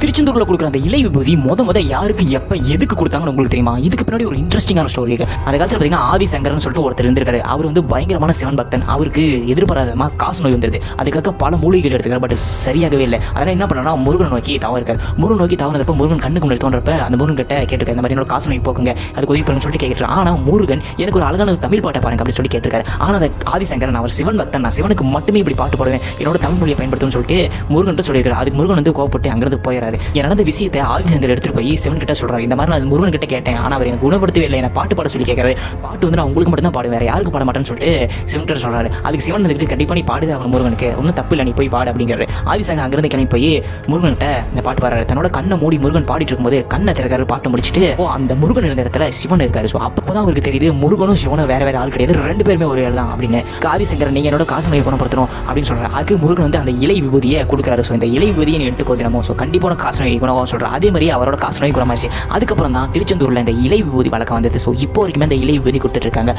திருச்செந்தூர்ல கொடுக்குற அந்த இலை விபூதி முத யாருக்கு எப்ப எதுக்கு கொடுத்தாங்கன்னு உங்களுக்கு தெரியுமா? இதுக்கு பின்னாடி ஒரு இன்ட்ரெஸ்டிங்கான ஸ்டோரி இருக்கு. அந்த காலத்துல பாத்தீங்கன்னா ஆதிசங்கரன் சொல்லிட்டு ஒருத்தர் இருந்திருக்காரு. அவர் வந்து பயங்கரமான சிவன் பக்தன். அவருக்கு எதிர்பாராதமா காசு நோய் வந்தது. அதுக்காக பல மூலிகைகள் எடுத்துக்காரு. பட் சரியாகவே இல்லை. அதனால என்ன பண்ணா முருகன் நோக்கி தவறுக்காரு. முருகன் நோக்கி தவறுனப்ப முருகன் கண்ணுக்கு முன்னாடி தோன்றப்ப அந்த முருகன் கிட்ட கேட்டிருக்காரு, இந்த மாதிரி என்னோட காசு நோய் போக்குங்க, அதுக்கு உதவி பண்ணுன்னு சொல்லிட்டு கேட்கிறார். ஆனா முருகன் எனக்கு ஒரு அழகான தமிழ் பாட்டை பாருங்க அப்படின்னு சொல்லி கேட்டிருக்காரு. ஆனா அந்த ஆதிசங்கரன் அவர் சிவன் பக்தன், நான் சிவனுக்கு மட்டுமே இப்படி பாட்டு பாடுவேன், என்னோட தமிழ் மொழியை பயன்படுத்தும் சொல்லிட்டு முருகன் சொல்லியிருக்காரு. அதுக்கு முருகன் வந்து கோவப்பட்டு அங்கிருந்து போயிடாரு. நடந்த விஷயத்தை ஆதிசங்கர் எடுத்துட்டு போய் சிவன் கிட்ட சொல்றாரு. இந்த மாதிரி நான் முருகன் கிட்ட கேட்டேன், ஆனா அவர் எனக்கு குணப்படுத்தவே இல்லை, என்ன பாட்டு பாட சொல்லி கேட்கறாரு. பாட்டு வந்து நான் உங்களுக்கு மட்டும் தான் பாடுவேன், வேற யாருக்கு பாட மாட்டேன்னு சொல்லிட்டு சிவன் கிட்ட சொல்றாரு. அதுக்கு சிவன் வந்துட்டு கண்டிப்பா நீ பாடுது அவன் முருகனுக்கு ஒன்றும் தப்பு இல்லை, நீ போய் பாடு அப்படிங்கிறாரு. ஆதிசங்கர் அங்கிருந்து கிளம்பி போய் முருகன் கிட்ட இந்த பாட்டு பாடுறாரு. தன்னோட கண்ணை மூடி முருகன் பாடிட்டு இருக்கும்போது கண்ணை திறக்காரு. பாட்டு முடிச்சுட்டு அந்த முருகன் இருந்த இடத்துல சிவன் இருக்காரு. ஸோ அப்பதான் அவருக்கு தெரியுது முருகனும் சிவனும் வேற வேற ஆள் கிடையாது, ரெண்டு பேருமே ஒரு ஆள் தான் அப்படின்னு. ஆதிசங்கர் நீங்க என்னோட காசு நோயை குணப்படுத்தணும் அப்படின்னு சொல்றாரு. அதுக்கு முருகன் வந்து அந்த இலை விபூதியை கொடுக்குறாரு. ஸோ இந்த இலை விபூதியை நீ எடுத்துக்கோ தினமும், ஸோ கண்டிப்பான காசு நோய் குணமாக சொல்றாரு. அதே மாதிரி அவரோட காசு நோய் குணமாச்சு. அதுக்கப்புறம் தான் திருச்செந்தூர்ல இந்த இலை விபூதி வழக்கம் வந்தது. ஸோ இப்போ வரைக்குமே அந்த இலை விபூதி கொடுத்துட்டு இருக்காங்க.